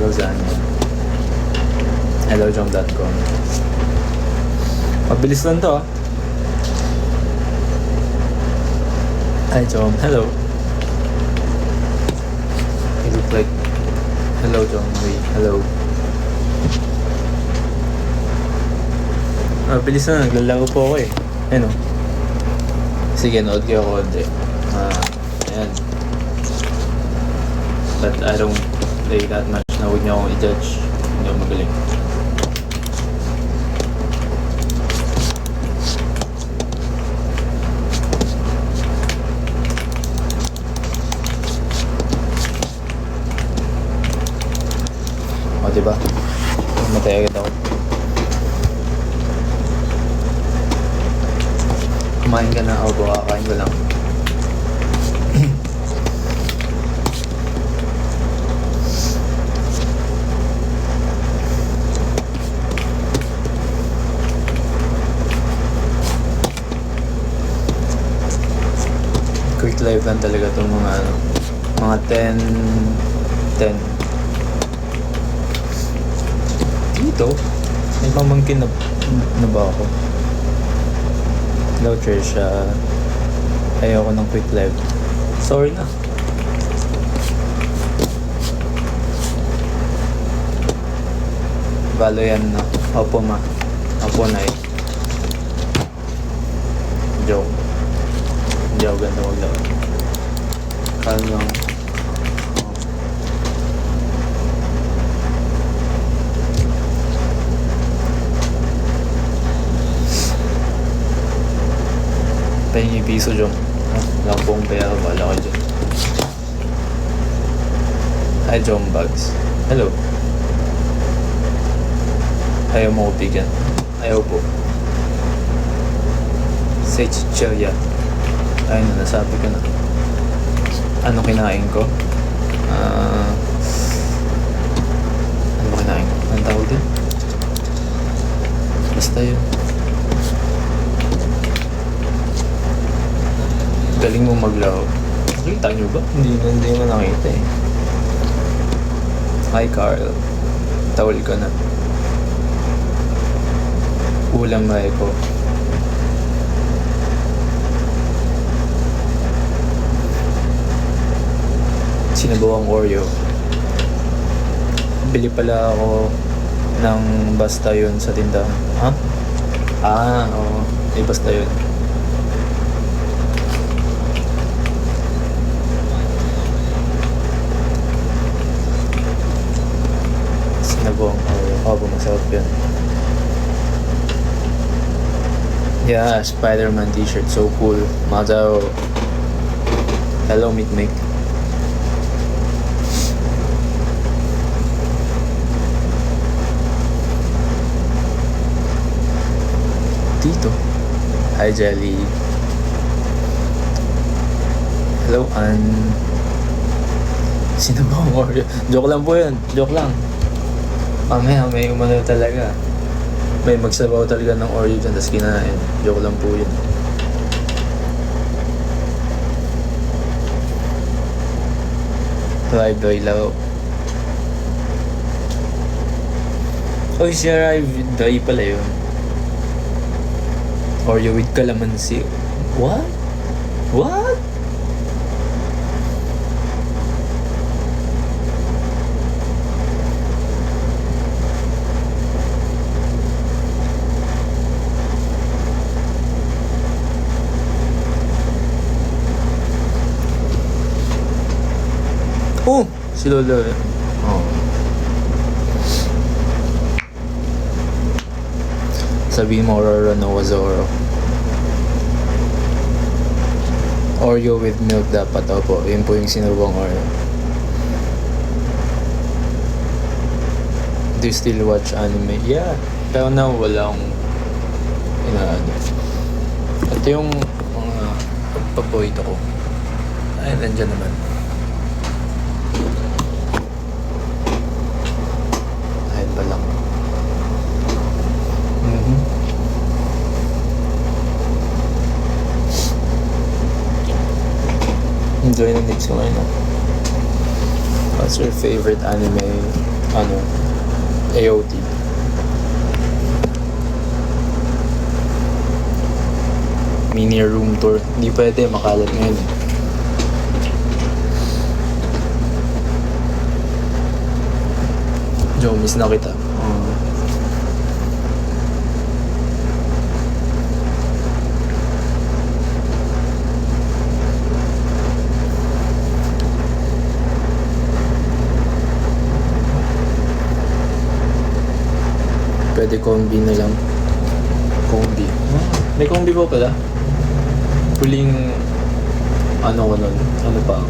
Hello Zania. Hello Jom.com. Mabilis lang to ah. Hi Jom. Hello. You look like... Hello Jom. Hello. Mabilis na. Naglalaro po ako eh. Ayun o. Sige, nood kayo ako konti. Ayan. But I don't play that much na. Huwag niyo akong i-judge. Hindi ako magaling. O diba? Matay agad ako. Kumain ka na ako. Kakain ko lang. Quick live lang talaga itong mga 10 dito. May pamangkin na ba ako? Hello Trisha. Ayoko ng quick live. Sorry na. Valo yan na. Opo ma. Opo na eh. Joke. Hindi ako ganda maglaro. Kalmang. Pahingi piso dyan. Wala pong pera. Wala ko dyan. Hi John Bugs. Hello. Ayaw mo ko bigyan. Ayaw po. Say chichirya. Ayun na, nasabi ko na. Ano kinain ko? Ano kinain ko? Anong tawag din? Basta yun. Galing mo maglaro. Nakita nyo ba? Hindi mo nakita eh. Hi Carl. Tawal ka na. Ulam na ko. Sinabawang Oreo. Bili pala ako ng basta yun sa tindahan. Ha? Oo. May basta yun. Sinabawang Oreo. Opo, masarap yun. Yeah, Spider-Man t-shirt. So cool. Mazao. Hello, Mikmik. Dito. Hi Jelly. Hello Ann. Sino ba ang Oreo? Joke lang po yun. Joke lang. Mamaya may umano talaga. May magsabaw talaga ng Oreo dyan tapos kinain. Joke lang po yun. Drive laro. Oh, si Arrive Dry pala yun. Oreo with calamansi. What? What? Oh! Si Lola. Oh. Sabihin mo Aurora Noah Zoro. Oreo with milk dapat. Opo, yun po yung sinubong Oreo. Do you still watch anime? Yeah. Pero now wala akong inaano. Ito yung mga paborito ko. Ay, nandiyan naman. Ayun pa lang. Enjoy the next one. What's your favorite anime? ano, AOT. Mini room tour. Hindi pwede, makalat ngayon eh. Joe, miss na kita. Pwede combi na lang. Combi. May combi po pala. Huling ano ko nun? Ano pa?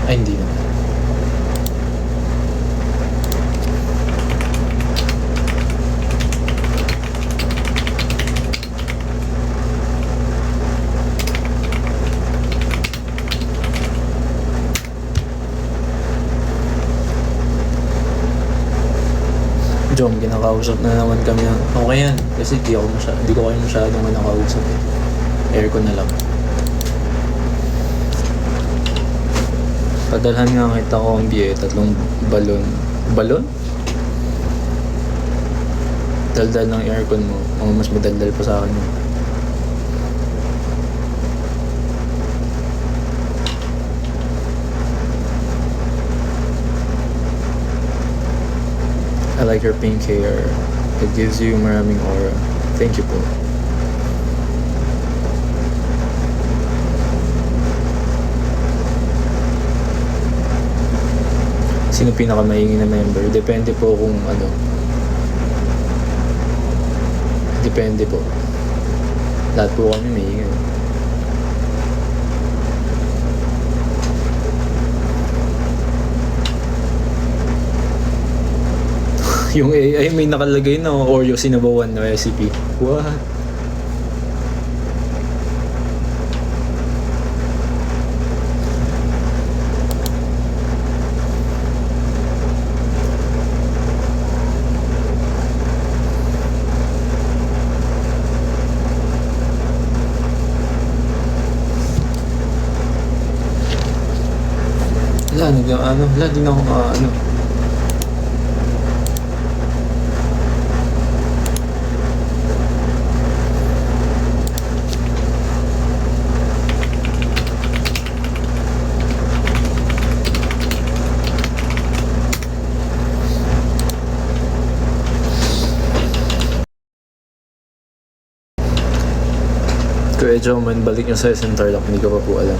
Ay, hindi na. Jom, kinakausap na naman kami. Okay yan. Kasi di ko kayo masyadong nakausap eh. Aircon na lang. Padalhan nga kita ko ang biye, 3 balon. Balon? Daldal ng aircon mo. Mas madaldal pa sa akin yun. I like your pink hair. It gives you maraming aura. Thank you po. Sino pinakamaingin na member? Depende po kung ano. Depende po. Lahat po kami maingin. Yung AI may nakalagay na Oreo sinabawan na recipe. What? Wala, di na ako ano. Kuya Joman, balik nyo sa SM Tarlac, hindi ko pa po alam.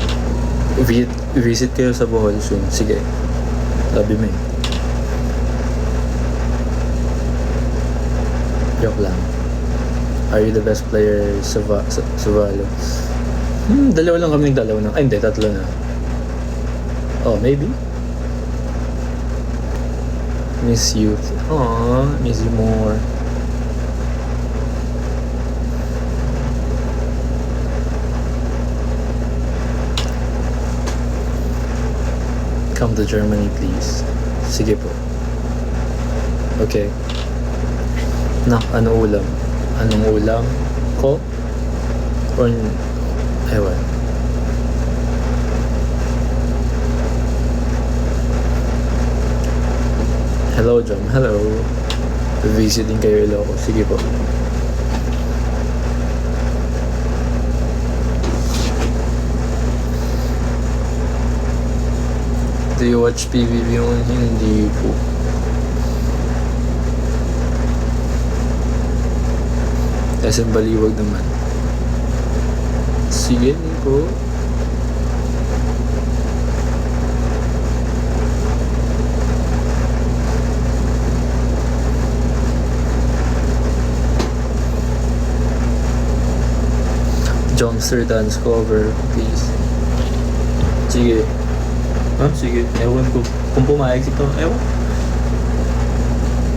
Visit kayo sa Bohol soon. Sige. Sabi mo eh. Joke lang. Are you the best player sa Valo? Dalawa lang kami nagdalaw na. Ay hindi, 3 na. Oh, maybe. Miss you. Aww, miss you more. Come to Germany, please. Sige po. Okay. Ano ulam? Anong ulam ko? Or ewan. Hello, Jom. Hello. Visiting kayo Ilocos. Sige po. Do you watch PBB on Hindi po? SM Baliwag naman. Sige po. Jumpster dance cover, please. Sige. Sige. Ewan ko. Kung pumayag ito, ewan.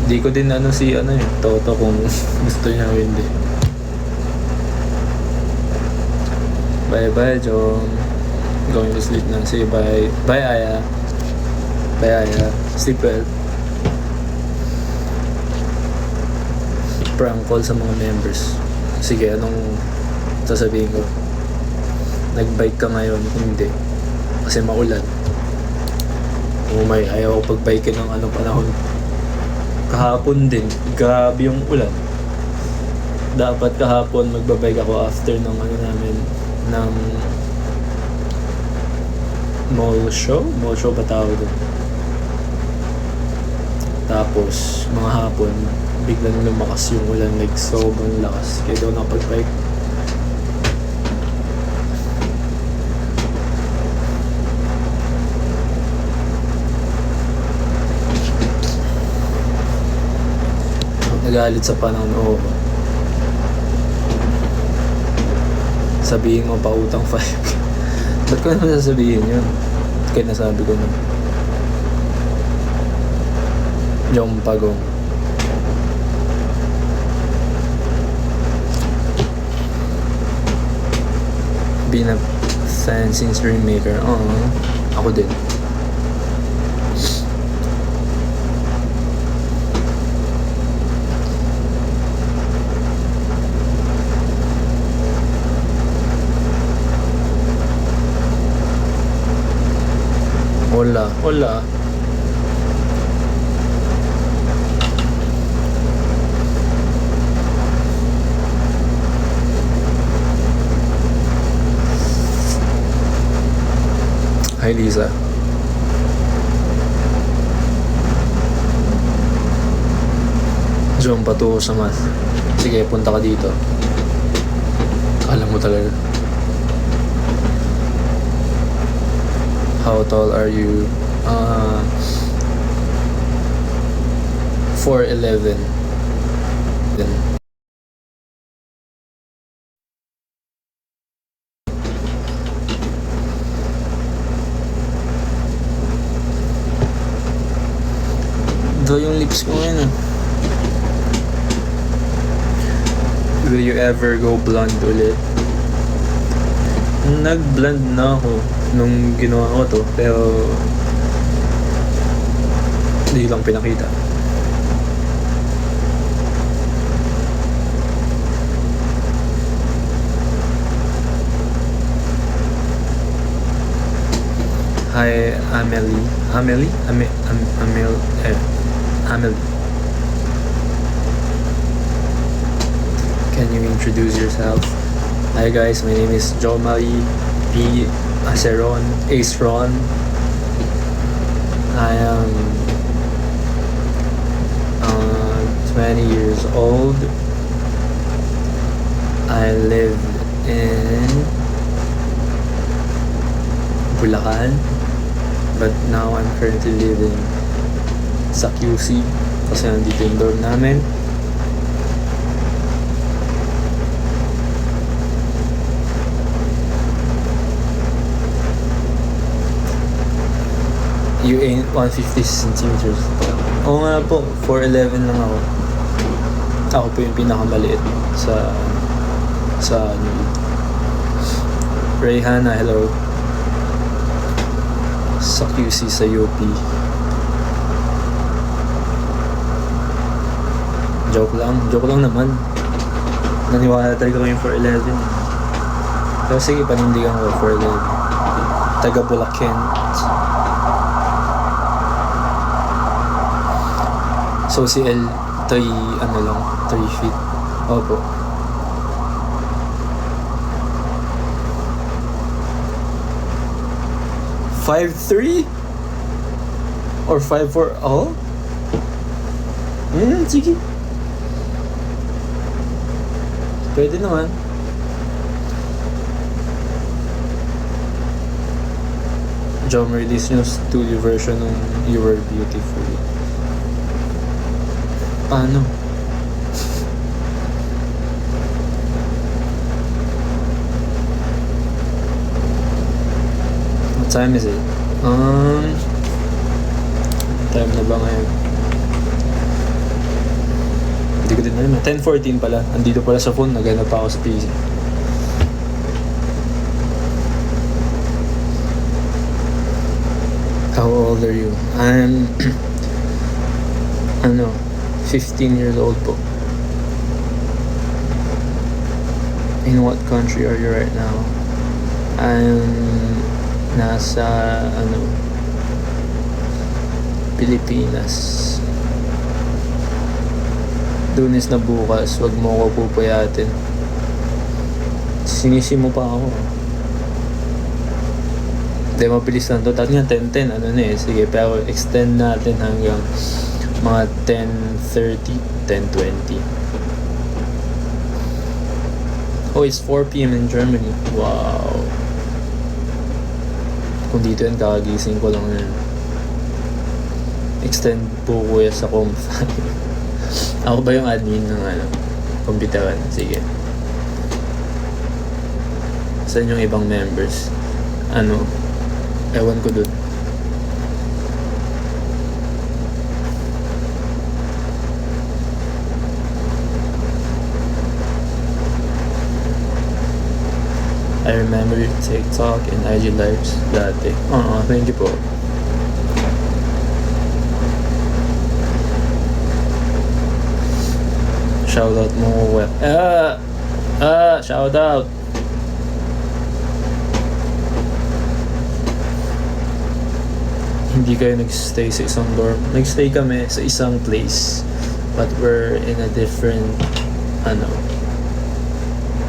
Di ko din si Toto kung gusto niya o hindi. Bye, John. Going to sleep na. Say bye. Bye, Aya. Bye, Aya. Sleep well. Prank call sa mga members. Sige, anong sasabihin ko? Nag-bike ka ngayon? Hindi. Kasi maulan. May ayaw ko pagbike ng panahon. Kahapon din, grabe yung ulan. Dapat kahapon magbabike ako after ng namin, ng mall show ba tawag doon? Tapos mga hapon biglang lumakas yung ulan, like sobrang lakas, kaya daw nakapag-bike. Nagalit sa panahon, sabihin mo pa utang 5. Ba't ko naman sasabihin yun? Kaya nasabi ko na yung pagong being a fan since Rainmaker. Ako din. Hola. Hi, Lisa. Zoom patungo sa math. Sige, punta ka dito. Alam mo talaga. How tall are you? 4'11". Then do yung lips ko ngayon. Will you ever go blonde ulit? Nag-blonde na ako nung ginawa ko to, pero hindi lang pinakita. Hi, Amelie. Amelie? Amelie. Can you introduce yourself? Hi guys, my name is Jomari P. Aceron. I am 20 years old. I live in Bulacan, but now I'm currently living sa QC kasi nandito yung dorm namin. You ain't 150 centimeters. Oo nga po, 4'11" lang ako. Ako po yung pinakamaliit sa Rayhana, hello. Sa QC sa UP. Joke lang naman. Naniwala talaga ko yung 4'11". Pero sige, panindigan ko 4'11". Taga Bulacan. So si L 3 feet. Opo. $5'3" or $5'4". Oh? Sige. Pwede naman. Jom release yung studio version ng You Were Beautiful. Paano? What time is it? Time na ba ngayon? Hindi ko din alam. 10:14 pala. Andito pala sa phone. Naghanap pa ako sa PC. How old are you? I'm 15 years old po. In what country are you right now? I'm nasa Pilipinas. Lunes na bukas, wag mo ko pupuyatin. Sinisi mo pa ako. Hindi, mabilis lang to. Dati nga 10:10, ano na eh. Sige, pero extend natin hanggang mga 10:30, 10:20. Oh, it's 4 p.m. in Germany. Wow. Kung dito yan, kakagising ko lang yan. Extend po kuya sa Com5. Ako ba yung admin ng computeran? Sige. Saan yung ibang members? Ewan ko dun. I remember TikTok and IG lives dati. Thank you po. Shoutout mo. Shoutout. Hindi kayo nagstay sa isang dorm. Nagstay kami sa isang place. But we're in a different,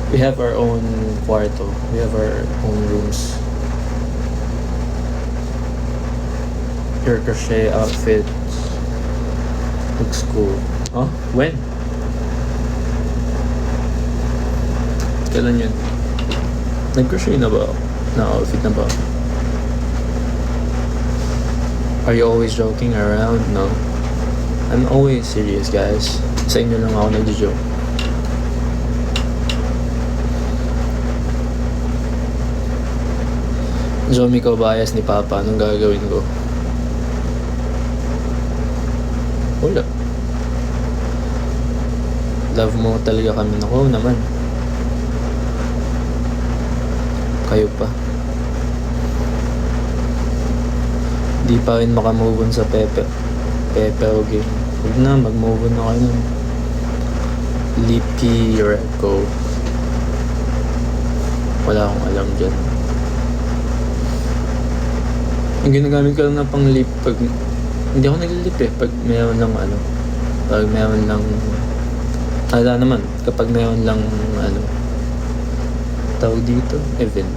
we have our own kwarto. We have our own rooms. Your crochet outfit looks cool. Huh? When? Kailan yun? Nag-crochet na ba? Na-outfit na ba? Are you always joking around? No. I'm always serious, guys. Sa inyo lang ako nag-joke. Zombie ko bias ni Papa. Anong gagawin ko? Wala. Love mo talaga kami. Nako naman. Kayo pa. Di pa rin makamove on sa Pepe. Okay. Huwag na, mag-move on na kayo nun. Lippy Reco. Wala akong alam dyan. Yung ginagamit ko lang na pang lip pag hindi ako naglilip eh pag mayroon lang pag mayroon lang naman kapag mayroon lang tawag dito event.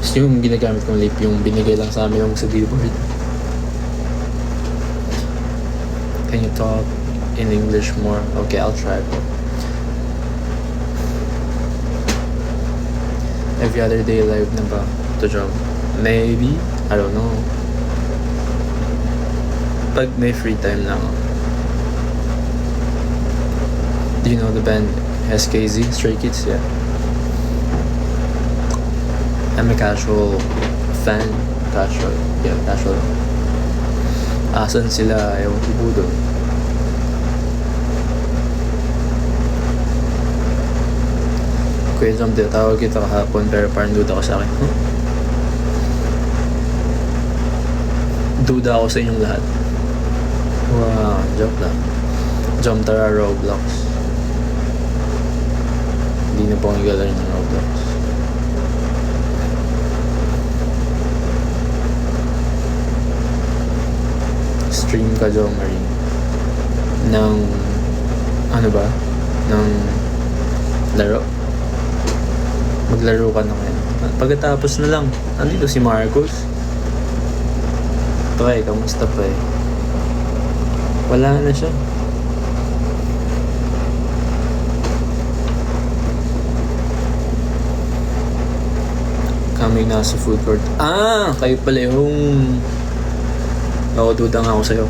Tapos yung ginagamit kong lip yung binigay lang sa amin yung sa billboard. Can you talk in English more? Okay, I'll try. Every other day live na ba to drum? Maybe, I don't know. Pag may free time lang. Do you know the band SKZ, Stray Kids? Yeah. I'm a casual fan. Casual. Asan sila? Ewan ko po doon. Kuya Jom, tawag kita kahapon pero parang duda ka sa akin. Duda ako sa inyong lahat. Wow, joke lang. Jom, tara Roblox. Hindi na po akong igalaro ng Roblox. Stream ka, Jo Marie. Ng ng laro. Maglaro ka na ngayon. Pagkatapos na lang, andito si Marcos. Pre, kamusta pa eh? Wala na siya. Kami nasa food court. Kayo pala yung... duda nga ako sa'yo.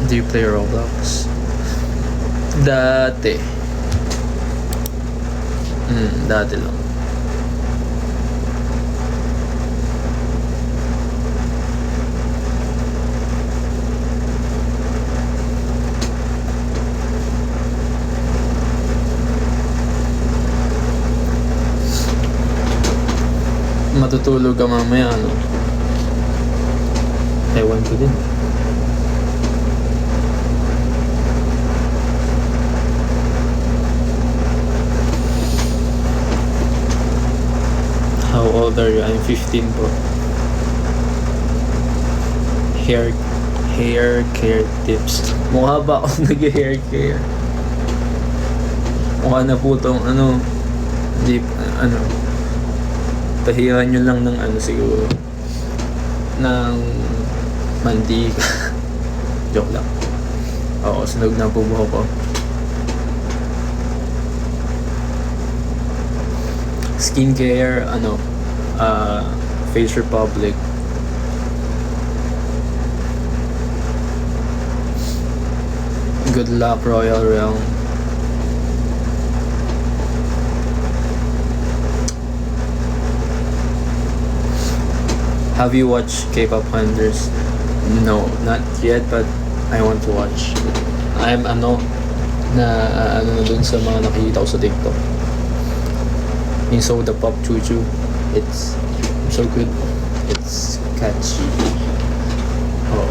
Do you play Roblox? Dati lang. Matutulog ka mamaya, Ewan ko din. How old are you? I'm 15 po. Hair care tips. Mukha ba ako nag-hair care? Mukha na po tong deep, tahiran nyo lang ng siguro ng mantika. Joke lang. Oo, sunog na po buhok ko. Skincare, Face Republic. Good Luck Royal Realm. Have you watched K-pop Hunters? No, not yet, but I want to watch. I'm na dun sa mga nakikita ko sa TikTok. Yung Soda Pop Choo-Choo. It's so good. It's catchy. Oh.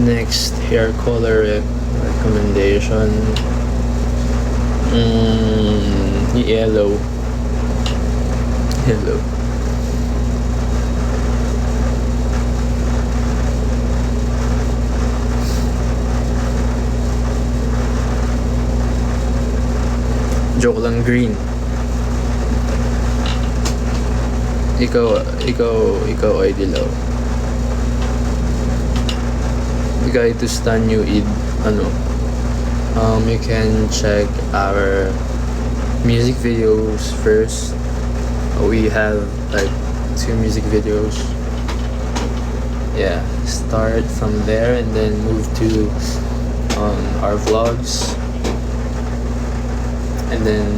Next hair color recommendation. Yellow. Joke lang, green. Ikaw ay dilaw. Guide to Stan New Id. You can check our music videos first. We have like 2 music videos. Yeah, start from there and then move to our vlogs, and then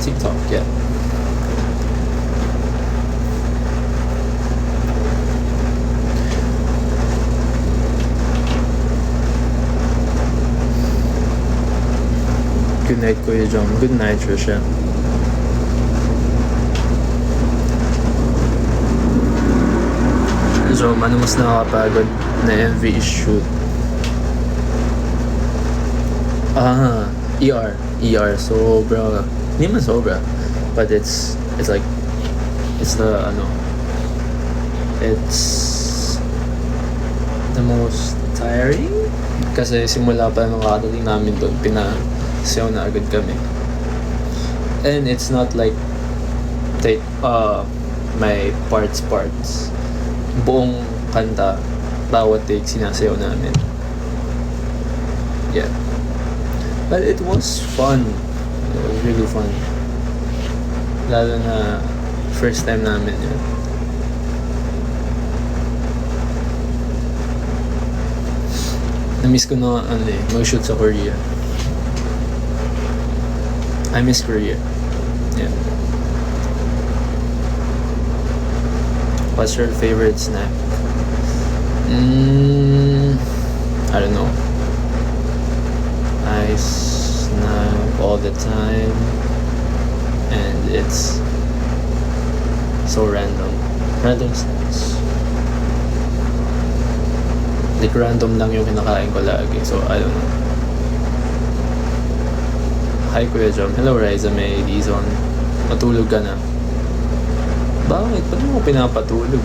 TikTok. Yeah. Good night, Kuya John. Good night, Trisha. So, ano mas nakakapagod na MV shoot? ER. Sobra. Hindi man sobra. But it's the, it's the most tiring. Kasi simula pa nung kakadating namin doon, sayaw na agad kami. And it's not like may parts. Buong kanta, bawat take sinasayaw namin. Yeah. But it was fun. It was really fun. Lalo na first time namin yun. Na-miss ko na mag-shoot sa Korea. I miss Korea. Yeah. What's your favorite snack? I don't know. I snack all the time, and it's so random. Random snacks. Like random lang yung kinakain ko lagi, so I don't know. Hi Kuya Jom. Hello Riza May Dizon. Matulog ka na? Bakit? Ba't mo pinapatulog?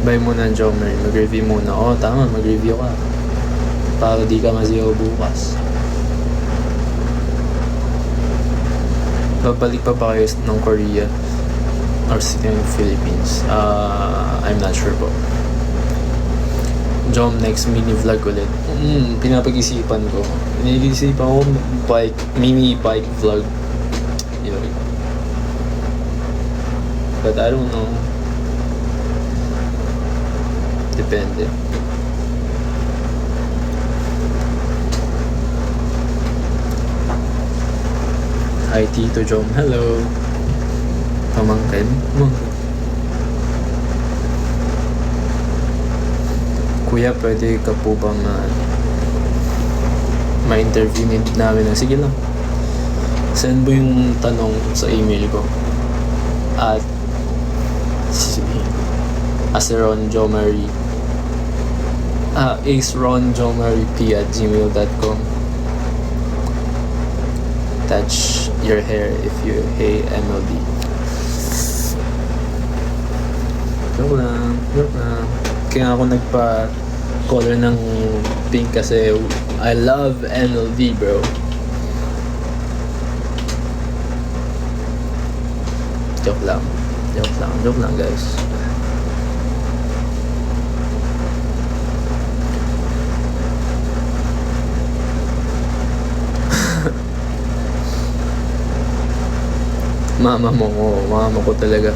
Bye muna Jomer. Mag-review muna. Tama, mag-review ka. Para di ka masiyaw bukas. Babalik pa ba kayo ng Korea? Or sitting in Philippines? I'm not sure po. Jom, next mini vlog ulit. Pinapag-isipan ko. Pinag-isipan ko mini bike vlog. But I don't know. Depende. Hi Tito Jom. Hello. Pamangkin. kuya, pwede ka po bang ma-interview namin? Sige lang, send mo yung tanong sa email ko at aceronjomary aceronjomaryp@gmail.com. Touch your hair if you hate MLD. Joke lang. Kaya ako nagpa-color ng pink kasi I love MLD, bro. Joke lang guys. Mama ko talaga.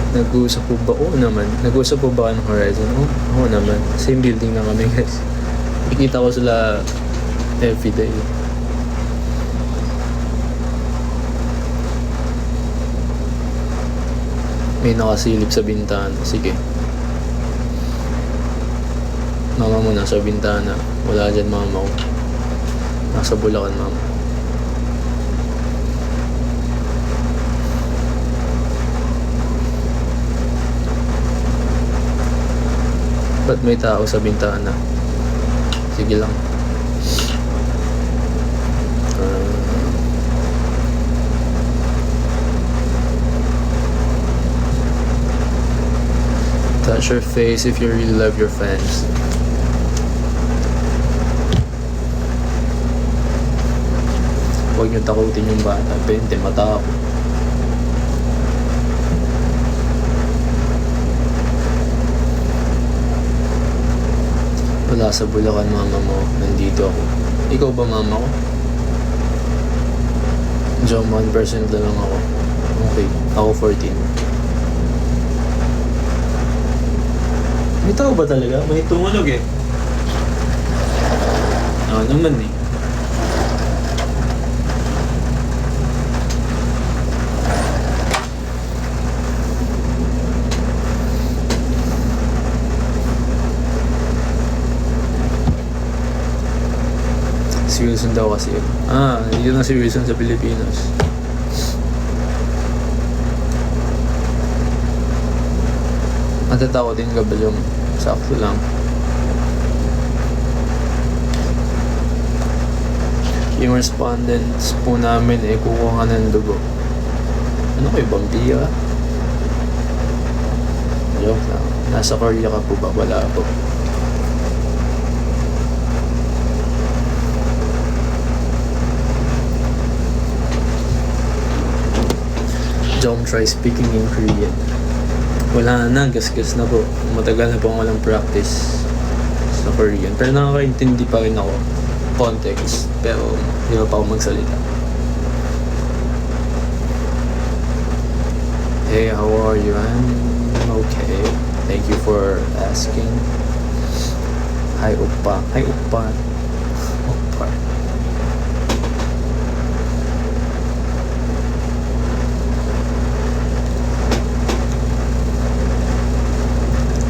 Nag-uusap po ba? Oo naman. Nag-uusap po ba ng Horizon? Oo naman. Same building na kami, guys. Ikita ko sila everyday. May nakasilip sa bintana. Sige. Mama mo nasa bintana. Wala dyan mama ko. Nasa Bulacan, mama. Ba't may tao sa bintana? Sige lang. Touch your face if you really love your fans. Huwag niyo takutin yung bata. 20 mata ako. Wala sa Bulacan, mama mo. Nandito ako. Ikaw ba mama ko? Jom, 1% lang ako. Okay. Ako 14. May tao ba talaga? May tumunog eh. Oo naman eh. Si Wilson daw kasi yun. Yun na si Wilson sa Pilipinas. Matatakotin ka ba yung sakto lang? Yung respondents po namin kukuha ng dugo. Ano kayo, Bambia? Joke lang. Nasa Korea ka po ba? Wala po. Jom, try speaking in Korean. Wala na, gasgas na po. Matagal na po walang practice sa Korean. Pero nakakaintindi pa rin ako. Context. Pero hindi pa ako magsalita. Hey, how are you? I'm okay. Thank you for asking. Hi, Oppa. Hi, Oppa. Oppa.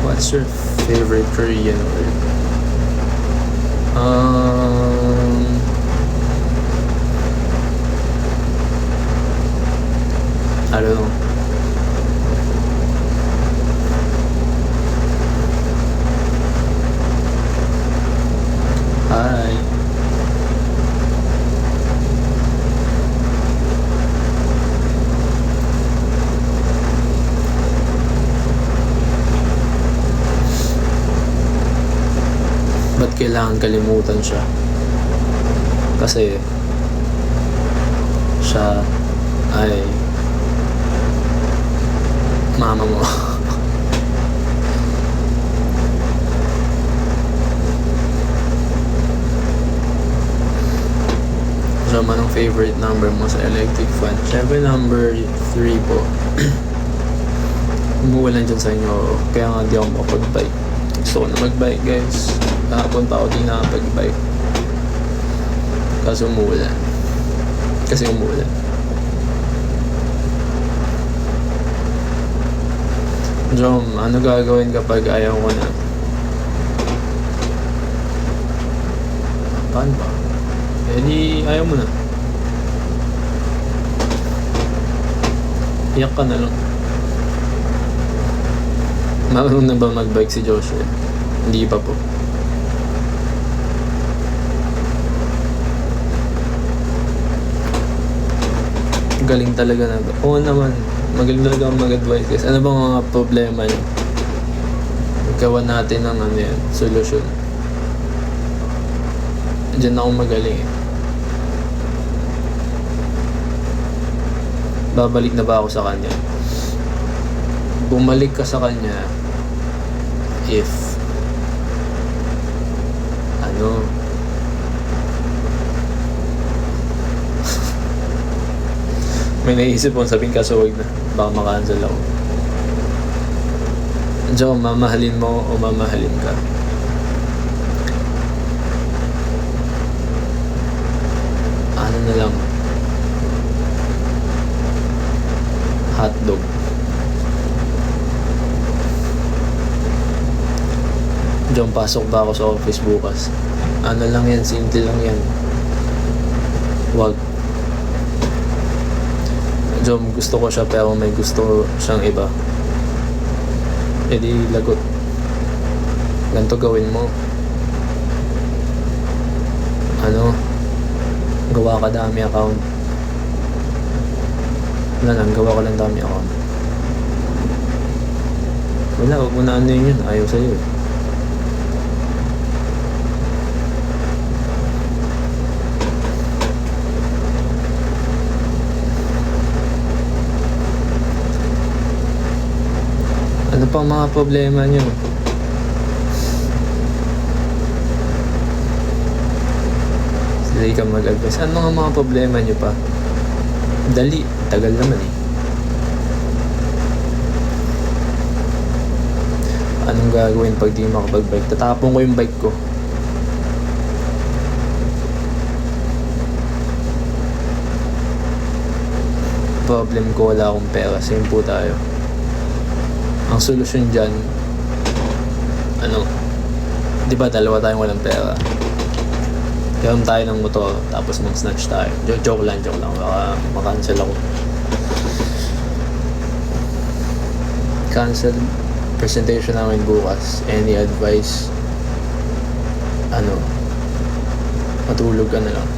What's your favorite Korean word? I don't know. Hi. Ba't kailangan kalimutan siya? Kasi siya ay mama mo. So, anong favorite number mo sa electric fan? Siyempre number 3 po. Umuulan dyan sa inyo, kaya nga di ako makapag-bike. Gusto ko na mag-bike, guys. Kahapon pa ako di nakapag-bike. Kasi umuulan. Jom, ano gagawin kapag ayaw ko na? Paano ba? Eh di, ayaw mo na. Iyak ka na lang. Marunong na ba mag-bike si Joshua? Hindi pa po. Galing talaga na ba? Oo naman. Magaling talaga mag-advise guys. Ano bang mga problema niyo? Gawa natin ng ano yan, solusyon. Diyan ako magaling eh. Babalik na ba ako sa kanya? Bumalik ka sa kanya if ano may naisip kong sabihin kaso huwag na, baka makancel ako. Joe, mamahalin mo o mamahalin ka? Ano na lang, hotdog. John, pasok ba ako sa office bukas? Ano lang yan, simple lang yan. Wag. John, gusto ko siya pero may gusto siyang iba. E di lagot. Ganito gawin mo. Ano? Gawa ka dami account. Wala lang, gawa ko lang dami account. Wala, huwag mo na ano yun. Ayaw sa'yo eh. Ano pang mga problema nyo? Dali ka mag-advise. Ano nga mga problema nyo pa? Dali. Tagal naman eh. Anong gagawin pag di makapag-bike? Tatapon ko yung bike ko. Problem ko, wala akong pera. Same po tayo. Ang solusyon dyan, ano, di ba dalawa tayong walang pera? Gawin tayo ng motor, tapos mag-snatch tayo. Joke lang. Baka makancel ako. Cancel presentation namin bukas. Any advice? Ano, matulog ka na lang.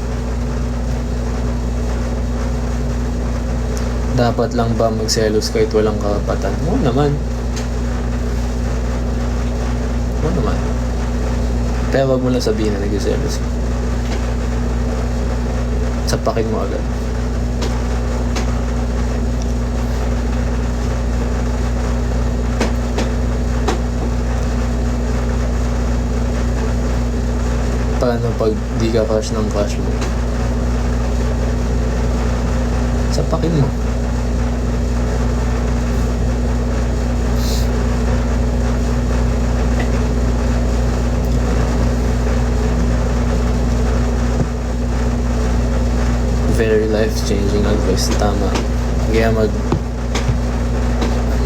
Dapat lang ba magselos kahit walang karapatan? Oo naman. Pero wag mo lang sabihin na nag-selos ka. Sapakin mo agad. Paano pag di ka crush ng crush mo? Sapakin mo. Very life-changing advice. Tama. Kaya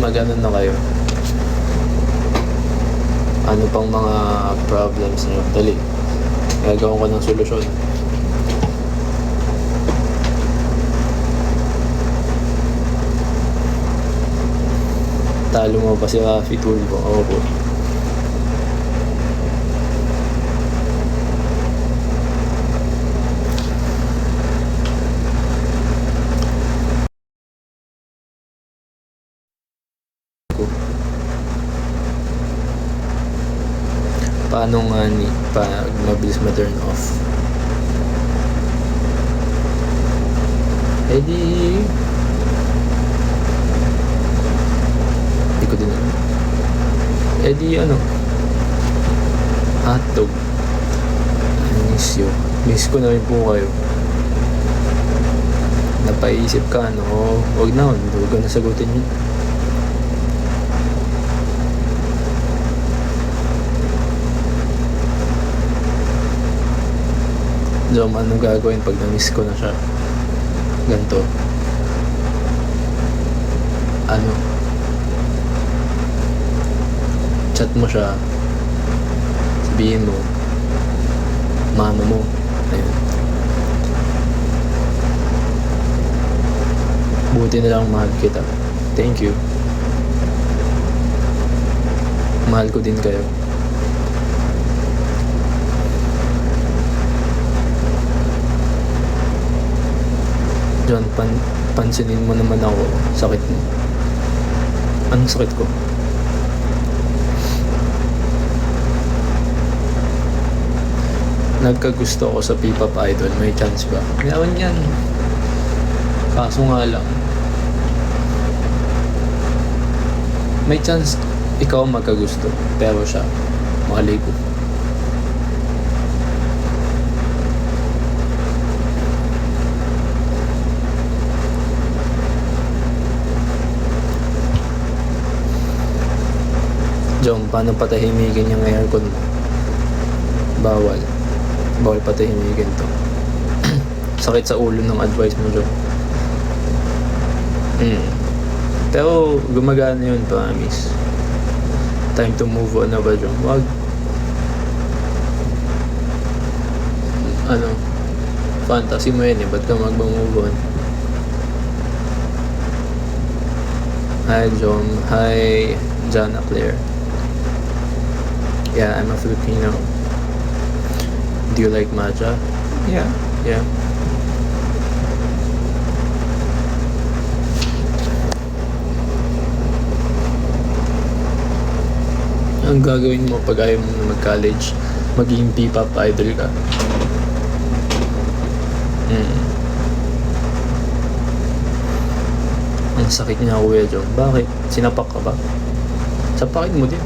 mag-ano na kayo. Ano pang mga problems nyo? Dali. Gagawin ko ng solusyon. Talo mo pa si Rafi Tulfo? Oo po. Paano nga pag mabilis ma-turn off? Eh di ko din alam. Eh di ano, hotdog. I miss you. Miss ko na rin po kayo. Napaisip ka, no? Huwag na, huwag ka na sagutin yun. Jom, anong gagawin pag na-miss ko na siya? Ganto. Ano? Chat mo siya. Sabihin mo, mama mo. Ayun. Buti na lang mahal kita. Thank you. Mahal ko din kayo. John, pansinin mo naman ako. Sakit mo. Anong sakit ko? Nagkagusto ako sa P-pop idol. May chance ba? Meron yan. Kaso nga lang, may chance ikaw magkagusto, pero siya makaligo. Jom, paano patahimikin yung aircon mo? Bawal patahimikin to. Sakit sa ulo ng advice mo, Jom. Pero gumagana yun, promise. Time to move on na ba, Jom? Wag. Fantasy mo yun eh, ba't ka mag-move on? Hi, Jom. Hi, Jana Claire. Yeah, I'm a Filipino. Do you like matcha? Yeah. Ang gagawin mo pag ayaw mo na mag-college, maging P-pop idol ka. Ang sakit niya, Kuya John. Bakit? Sinapak ka ba? Sapakin mo din.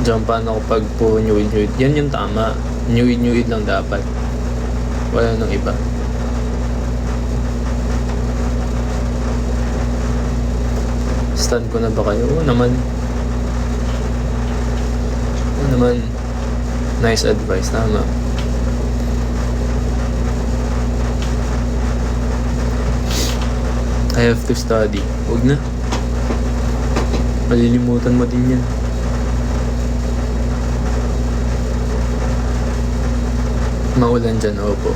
John, paano kapag puro nyuid? Yan yung tama. Nyuid lang dapat. Wala nang iba. Stand ko na ba kayo? Oo naman. Nice advice. Tama. I have to study. Huwag na. Malilimutan mo din yan. Maulan dyan, opo.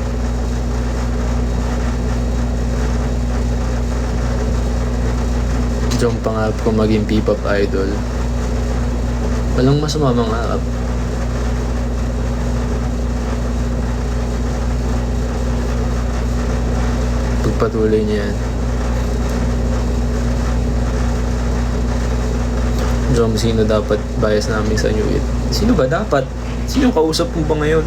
Jom, pangarap ko maging P-pop idol. Walang masama mangarap. Pagpatuloy niya yan. Jom, sino dapat bias namin sa New It? Sino ba dapat? Sino kausap mo ba ngayon?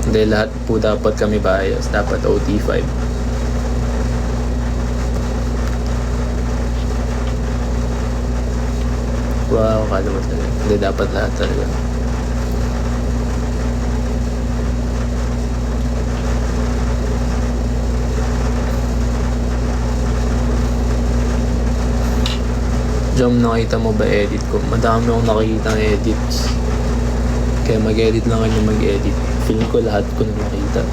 Hindi, lahat po dapat kami bias. Dapat OT5. Wow, kala mo talaga. Hindi, dapat lahat talaga. Jom, nakita mo ba edit ko? Madami akong nakikita ng edits. Kaya mag-edit lang kayo mag-edit. Feeling ko lahat ko na nakita.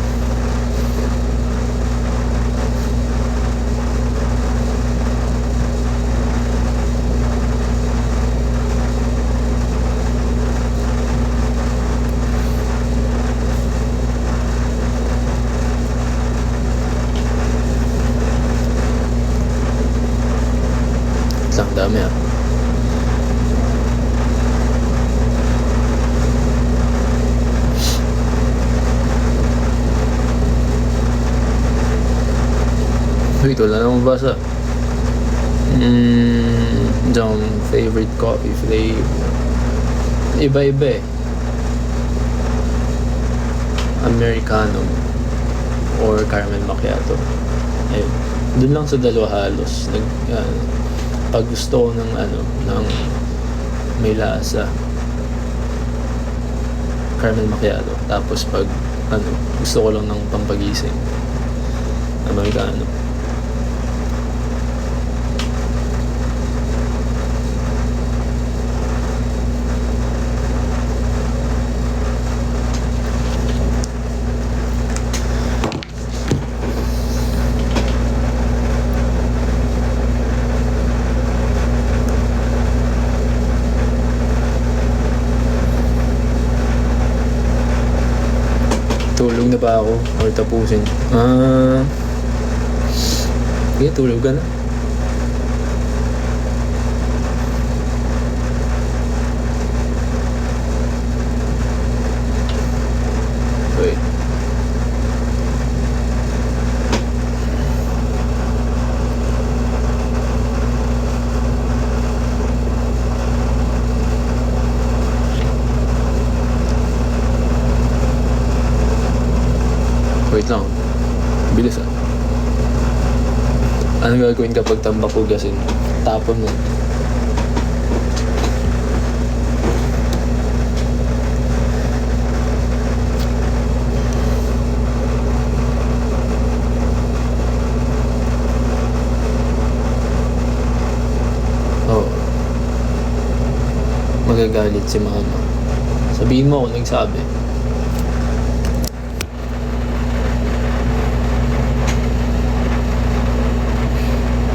Ang dami ah. Wait, wala namang basa. Jom, favorite coffee flavor. Iba-iba eh. Americano or caramel macchiato. Ayun. Doon lang sa dalawa halos. Pag gusto ko ng may lasa, caramel macchiato. Tapos pag gusto ko lang ng pampagising, Americano. ba ako or tapusin? Okay, tulog ka na. Wait. Wait lang. Bilis ah. Ano gagawin kapag tambak hugasin? Tapon mo. Oh. Magagalit si mama. Sabihin mo kung nagsabi.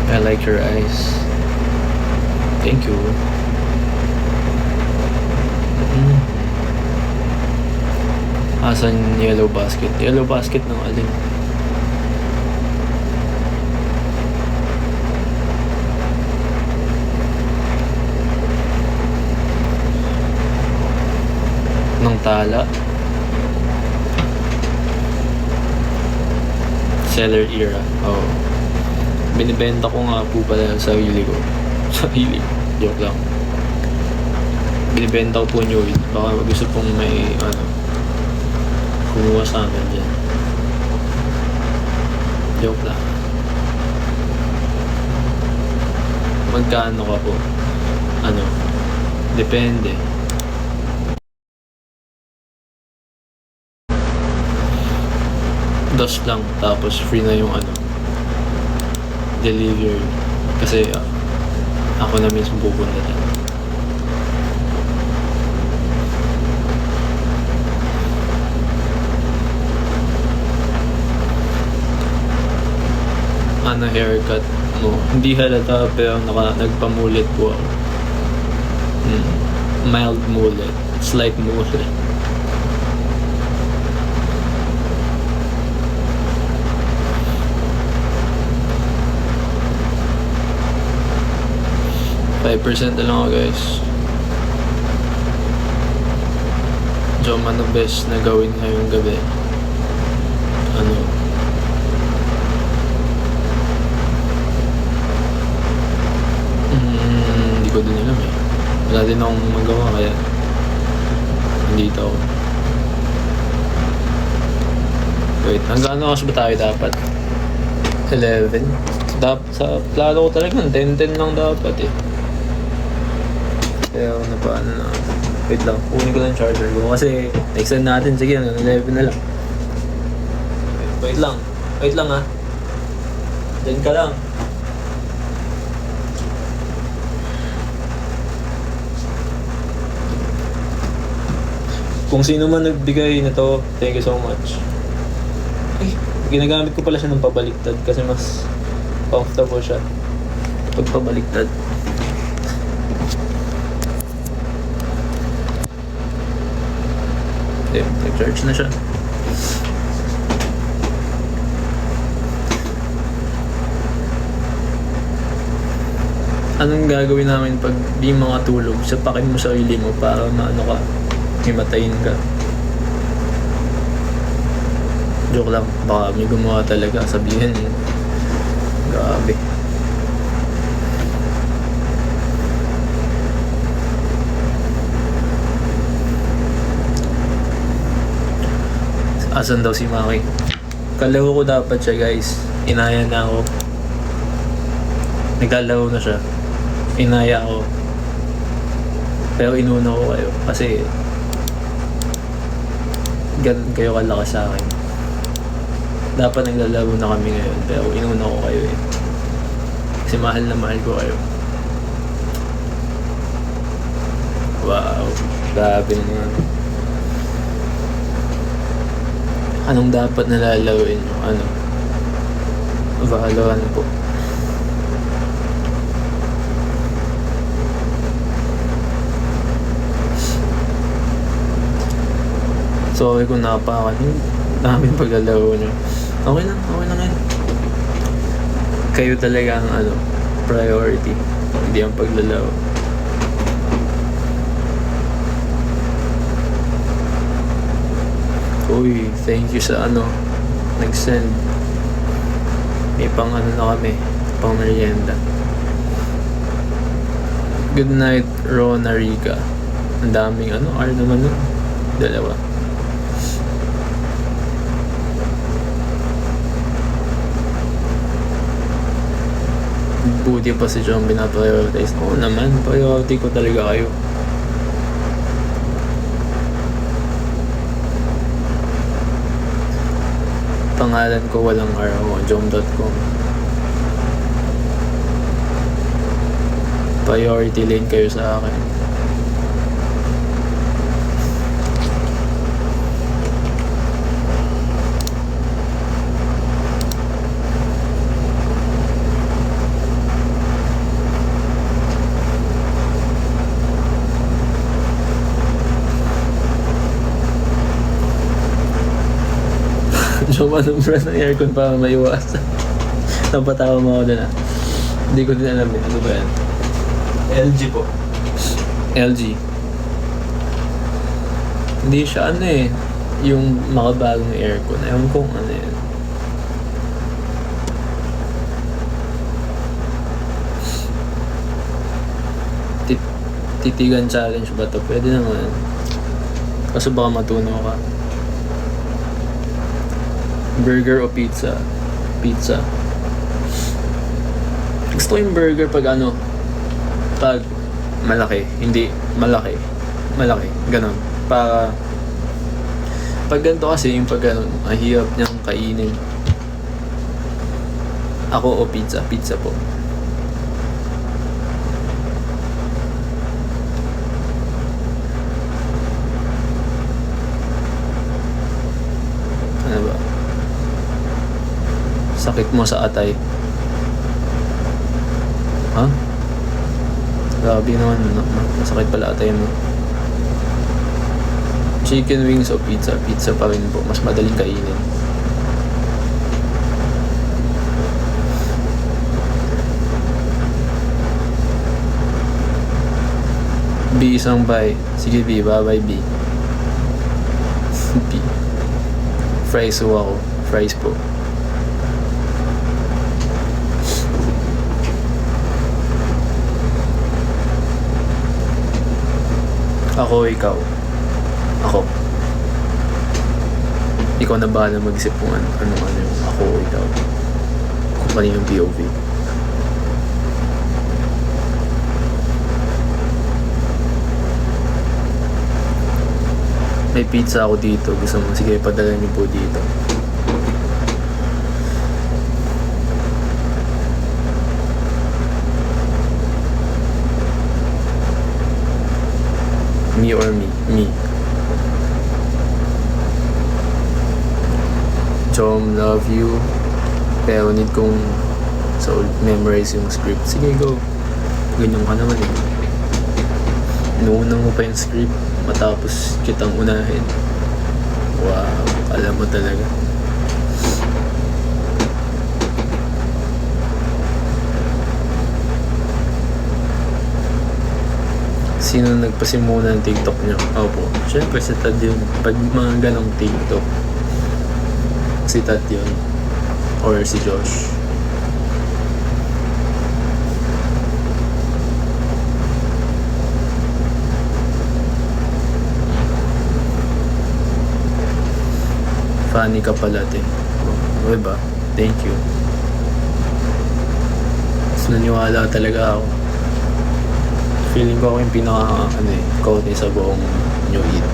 I like your eyes. Thank you. Asan yellow basket? Yellow basket ng alin? Ng tala? Seller era. Oh. Binibenta ko nga po pala sa sarili ko. Sarili. Joke lang. Binibenta ko po nyo yun. Baka gusto pong may kumuha sa akin dyan. Joke lang. Magkano ka po? Depende. Dos lang. Tapos free na yung delivery. Kasi ako na mismo pupunta dyan. Haircut mo? Hindi halata pero nagpamulit po ako. Mild mullet. Slight mullet. %5 na lang ako guys. So, ano best na gawin ngayong gabi? Hindi ko din alam eh. Wala din akong magawa kaya nandito ako. Wait, hanggang oras ba tayo dapat? 11? Sa plano ko talaga 10-10 lang dapat eh. Kaya paano na. Wait lang, kunin ko lang yung charger ko kasi extend natin, sige 11 na lang. Wait lang ha. Diyan ka lang. Kung sino man nagbigay na to, thank you so much. Ginagamit ko pala siya ng pabaliktad kasi mas comfortable siya pag pabaliktad. Nag-charge na siya. Anong gagawin namin pag di makatulog? Sapakin mo sarili mo para himatayin ka. Joke lang, baka may gumawa talaga, sabihin mo. Grabe. Asan daw si Maki? Kalaro ko dapat siya guys. Inaya na ako. Naglalaro na siya. Inaya ako. Pero inuna ko kayo kasi ganun kayo kalakas sa akin. Dapat naglalaro na kami ngayon pero inuna ko kayo eh. Kasi mahal na mahal ko kayo. Wow, grabe naman. Anong dapat nalalawin nyo? Valorant po. Sorry kung napakanin. Daming paglalaro nyo. Okay lang yan. Kayo talaga ang priority, hindi ang paglalaro. Uy, thank you sa nag-send. May pang na kami, pang merienda. Good night, Rona Rica. Ang daming R naman nun. Dalawa. Buti pa si John binaprioritize. Oo naman, priority ko talaga kayo. Pangalan ko walang R, jom.com. Priority lane kayo sa akin. So, anong brand ng aircon para maiwasan? Napatawa mo ako dun Hindi ko din alam ano ba yan? LG po. LG. Hindi siya yung makabagong aircon. Ewan kong yan. Titigan challenge ba to? Pwede naman. Kaso baka matunaw ka. Burger o pizza? Pizza. Gusto ko yung burger pag pag malaki. Hindi malaki. Ganon. Pag ganito kasi yung pag ang hirap niyang kainin. Ako o pizza? Pizza po. Ano ba? Sakit mo sa atay. Ha? Grabe naman, masakit pala atay mo. Chicken wings o pizza? Pizza pa rin po, mas madaling kainin. B isang bye. Sige B, bye B. B. Fries po ako. Fries po. Ako, ikaw. Ako. Ikaw na bahala mag-isip kung ano yung ako o ikaw. Kung ano yung POV. May pizza ako dito. Gusto mo? Sige, padala niyo po dito. Me or me? Me. Chom, love you. Pero need kong memorize yung script. Sige, go. Ganyan ka naman Inuuna mo pa yung script matapos kitang unahin. Wow, alam mo talaga. Sino nagpasimula ng TikTok niyo? Opo. Siyempre si Tad yun. Pag mga ganong TikTok, si Tad yun. Or si Josh. Funny ka pala, te. Okay ba? Thank you. Mas naniwala talaga ako. Feeling ko ako yung kaunti sa buong New Year.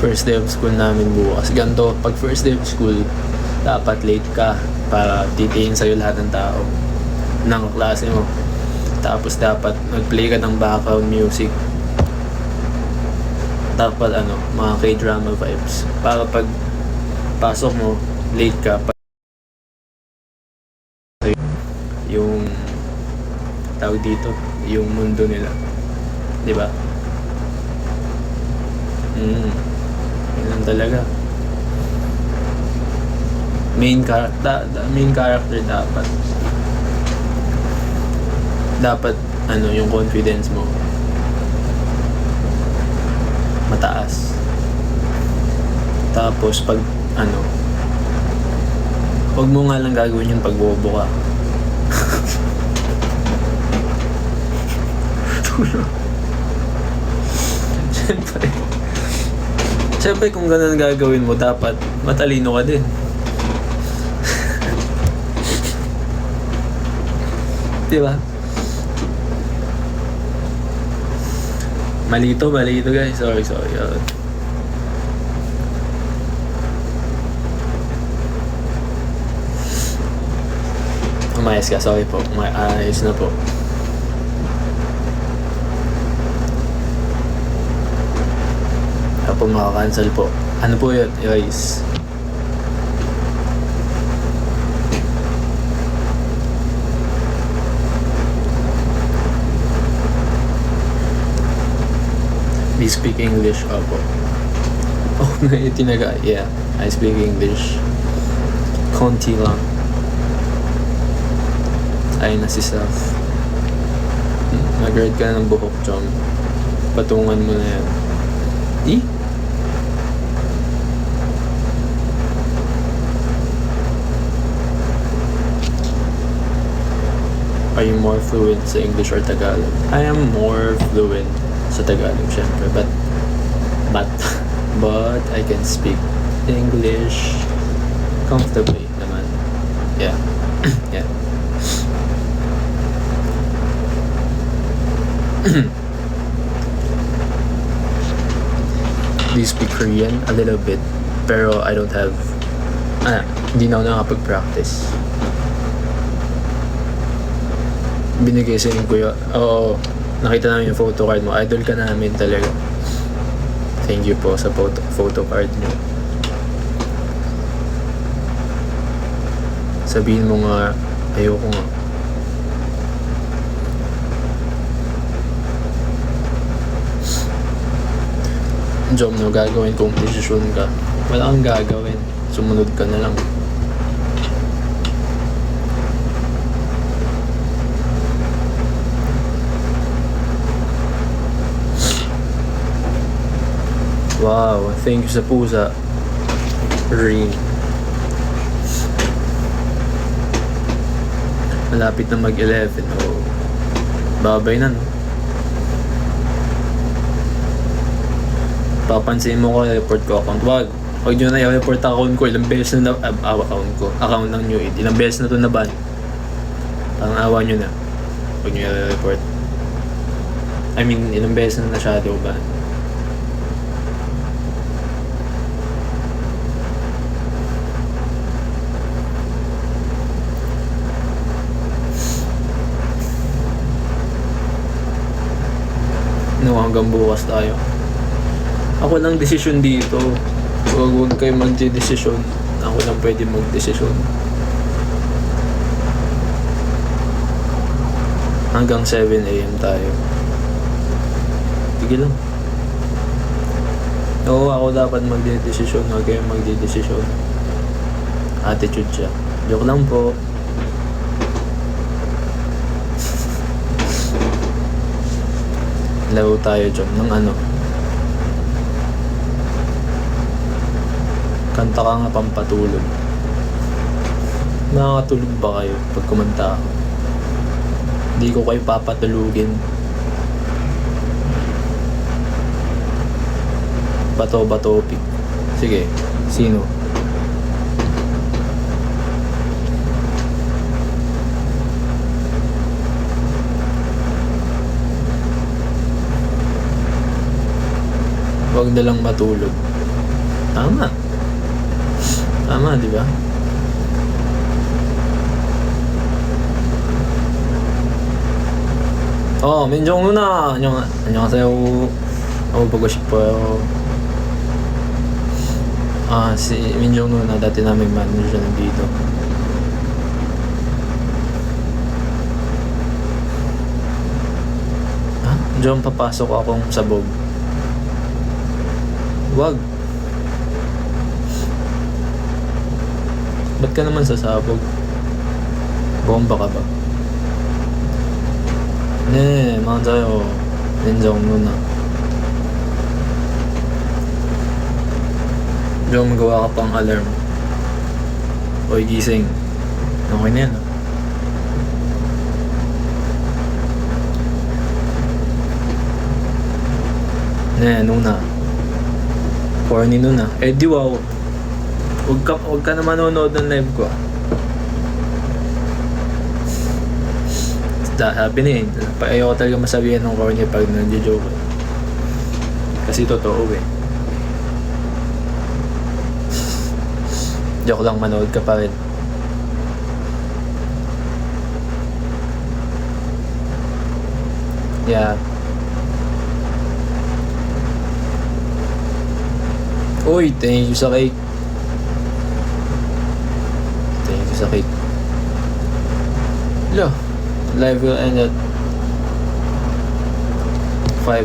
First day of school namin bukas. Ganto, pag first day of school, dapat late ka para titiin sa'yo lahat ng tao ng klase mo. Tapos dapat mag-play ka ng background music. Dapat mga K-drama vibes. Para pag pasok mo, late ka, yung tawag dito, yung mundo nila. di ba? Yun talaga. Main character dapat yung confidence mo mataas. Tapos pag wag mo nga lang gagawin yun pag bobo ka. Siyempre kung ganun gagawin mo, dapat matalino ka din. Diba? Malito guys. Sorry. Umayos ka, sorry po. Ayos na po. Ako makakancel po. Ano po yun, guys? Do you speak English? Opo. Oh, tinaga. Yeah, I speak English. Konti lang. Ay na si Saf. Nag-guard ka ng buhok, chong. Patungan mo na yan. Are you more fluent sa English or Tagalog? I am more fluent sa Tagalog, syempre. But I can speak English comfortably naman. Yeah. Yeah. Do you speak Korean? A little bit. Pero I don't have... hindi na ako nakapag-practice. Binigay sa inyo kuya. Oo. Nakita namin yung photo card mo. Idol ka namin talaga. Thank you po sa photo card mo. Sabihin mo nga, ayoko nga. Jom, no, gagawin kung desisyon ka. Wala kang gagawin. Sumunod ka na lang. Wow, thank you sa pusa. Rain. Malapit na mag-11. Oh. Babay na, no? Papansin mo ko, report ko account. Wag nyo na i-report account ko. Ilang beses na account ng New Age. Ilang beses na to na ban. Parang awa nyo na. Wag nyo i-report. I mean, ilang beses na shadow ban. No, hanggang bukas tayo. Ako lang desisyon dito. Huwag kayo mag-desisyon. Ako lang pwede mag-desisyon. Hanggang 7 AM tayo. Tigil lang. Oo, ako dapat mag-desisyon. Huwag kayo mag-desisyon. Attitude siya. Joke lang po. Laro tayo dyan ng kanta ka nga pampatulog. Nakakatulog ba kayo pag kumanta ako? Hindi ko kayo papatulugin. Bato-topic. Sige, sino? Huwag na lang matulog. Tama. Tama, di ba? 민정 누나 안녕하세요. 보고 싶어요. Si Minjong Nu나 dati namin manager nandito. Diyan papasok akong sabog. Wag. Ba't ka naman sasabog? Bomba ka ba? 네, 맞아요. 인정 누나. Diyan magawa ka pang alarm. Oy, gising. Okay na yan. Ne, Nuna. Corny Nuna. Eh di wow. Huwag ka na manonood ng live ko. Sabi na eh. Ayoko talaga masabihan ng corny pag nandiyo-joke. Kasi totoo eh. Joke lang, manood ka pa rin. Yeah. Uy, thank you sa cake. Thank you sa cake. Hello. Live will end at 4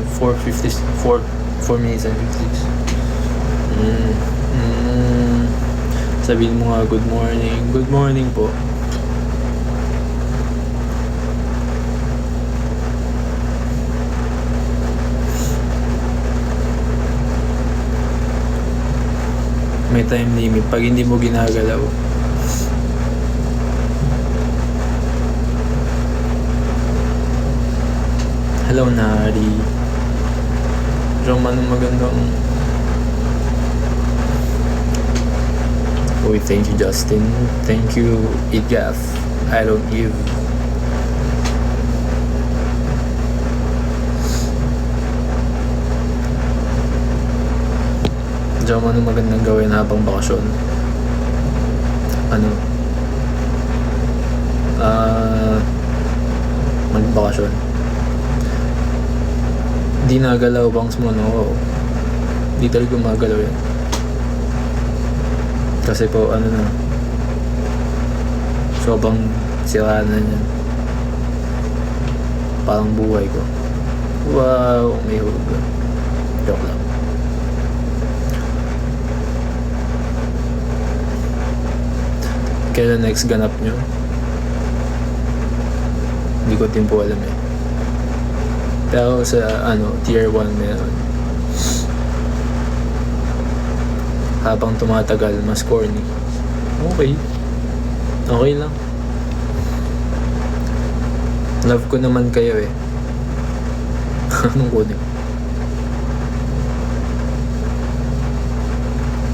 minutes and 56. Sabihin mo nga, good morning. Good morning po. May time limit pag hindi mo ginagalaw. Hello, Nari. Roman, magandang... Uy, thank you, Justin. Thank you, Igaf. I don't give. Diyan mo ano magandang gawin habang bakasyon? Ano? Magbakasyon. Di nagalaw bangs mo, no? Di talaga magalaw yan. Kasi po, ano na, sobrang sira na yan. Parang buhay ko. Wow, may hulog na. Joke lang. Kailan next ganap nyo? Hindi ko din po alam eh. Pero sa, tier 1 meron. Habang tumatagal, mas corny. Okay. Okay lang. Love ko naman kayo eh. Anong kunin?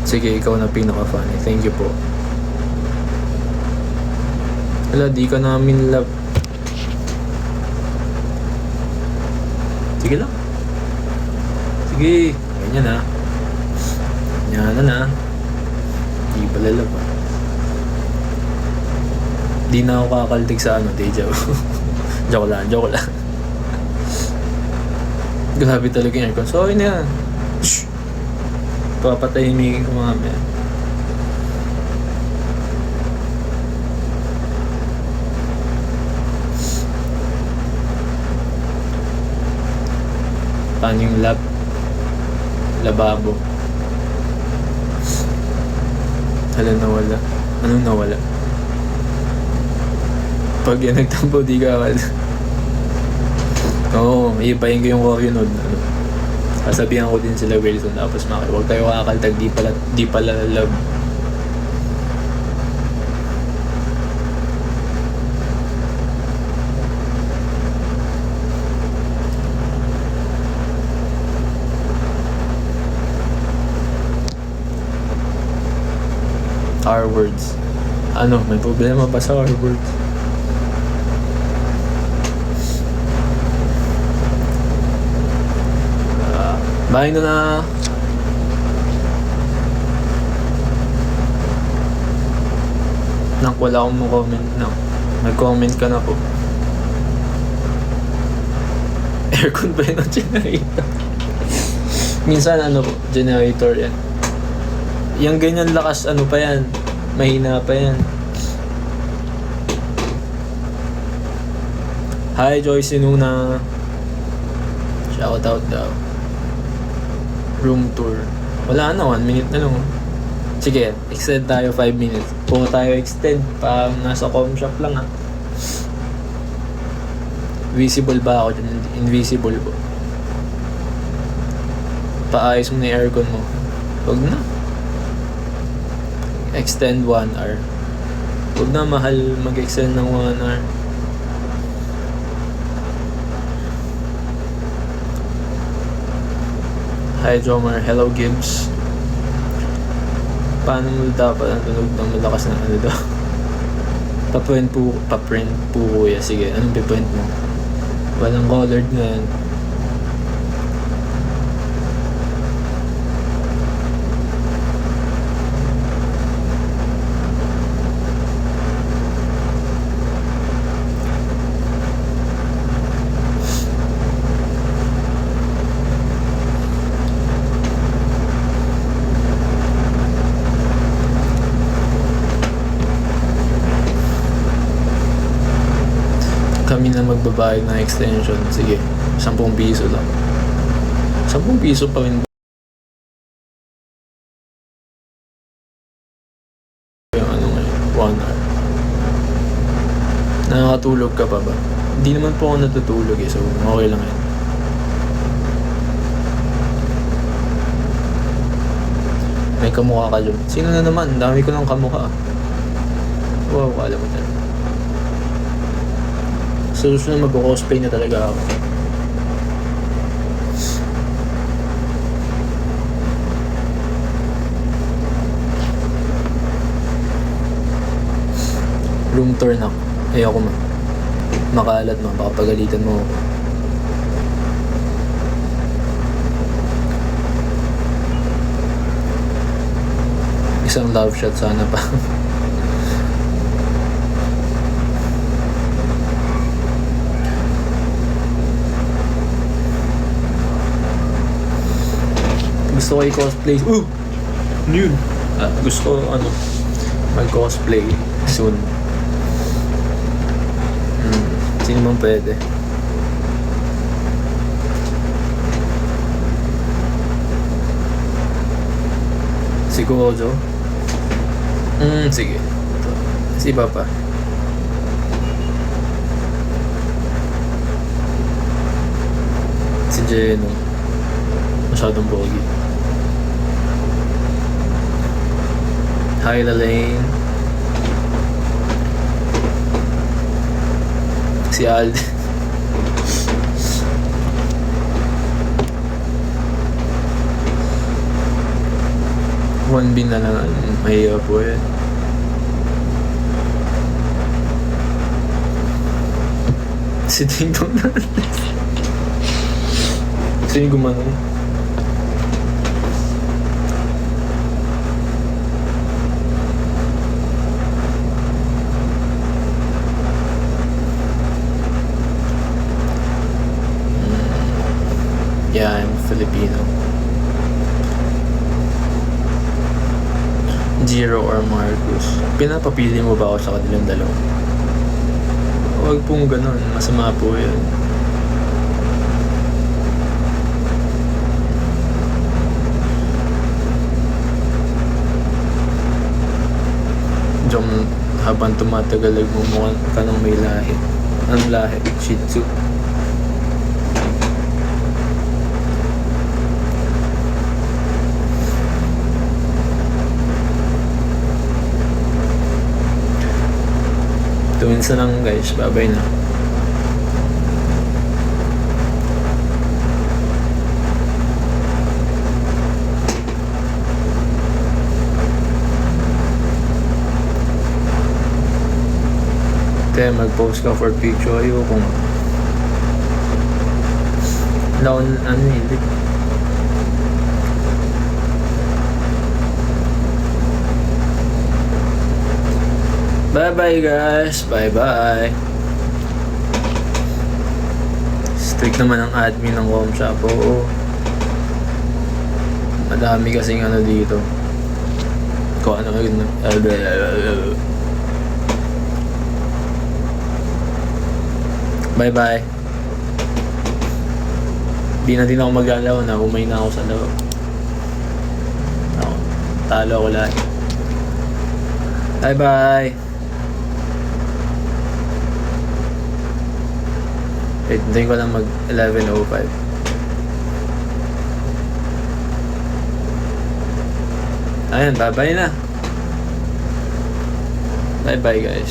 Sige, ikaw na pinaka-funny. Thank you po. Wala, di ka namin love. Sige lang. Sige, ganyan na. Yan na. Di pala love ah. Di na ako kakaltig sa Deja Vu. Joke lang. Grabe talaga yung aircon. So, yun na yan. Shhh! Papatahimikin ko mamaya. Paano yung lababo? Hala, nawala. Anong nawala? Pag yan nagtampo, di ka wala. Oo, iipahin ko yung Wario Node. Kasabihan ko din sila Wilson, tapos huwag tayo kakaltag, di pala love. R words. May problema ba sa R words? Bye na. Wala akong comment na. Nag-comment ka na po. Aircon ba yun ang generator? Minsan generator yan. Yung ganyan lakas, pa yan? Mahina pa yan. Hi, Joyce Nuna. Shout out daw. Room tour. Wala na, 1 minute na lang. Sige, extend tayo 5 minutes. Kung tayo extend, parang nasa com shop lang ha. Visible ba ako dyan? Invisible po. Paayos mo na yung aircon mo. Huwag na. Extend 1 hour. Huwag na mahal mag-extend ng 1 hour. Hi Jomar, hello Gibbs. Paano mo dapat ang tunog ng malakas na ano daw? Paprint po kuya. Sige, anong piprint mo? Walang colored na yan. Kami na magbabayad ng extension. Sige, 10 piso lang. 10 piso pa rin yung ano ngayon, 1 hour. Nakakatulog ka pa ba? Hindi naman po ako natutulog so okay lang yan. May kamukha ka dyan. Sino na naman? Dami ko lang kamukha. Wow, kala mo talaga. So, susunod mag-cosplay na talaga ako. Room tour na. Ayoko makalat mo. Baka pagalitan mo. Isang love shot sana pa. Gusto ko i-cosplay. Yun. Gusto ko mag-cosplay soon. Sino man pwede. Si Kojo. Sige. Si iba pa. Si Jeno. Masyadong pogi. Hi Lalaine. Si Alden. One bin na lang. Mahirap po yan. Si Ding Dong na. Sino yung gumanong? Yeah, I'm Filipino. Jiro or Marcus. Pinapapili mo ba ako sa kanilang dalawa? Huwag pong ganun. Masama po yan. Jom, habang tumatagal, nagmumukha ka ng may lahi. Anong lahi? Shih Tzu. Minsan lang guys, babay na. Kaya mag-post ka for picture, ayoko nga. Hindi. Bye-bye guys. Bye-bye. Strict naman ang admin ng home shop. Oo. Madami kasing dito. Kung ano yun. Bye-bye. Di na din ako maglalaro na umay na ako sa laro. Ako, talo ako lahat. Bye bye! Wait, hindi ko lang mag 11:05. Ayan, bye bye na. Bye bye guys.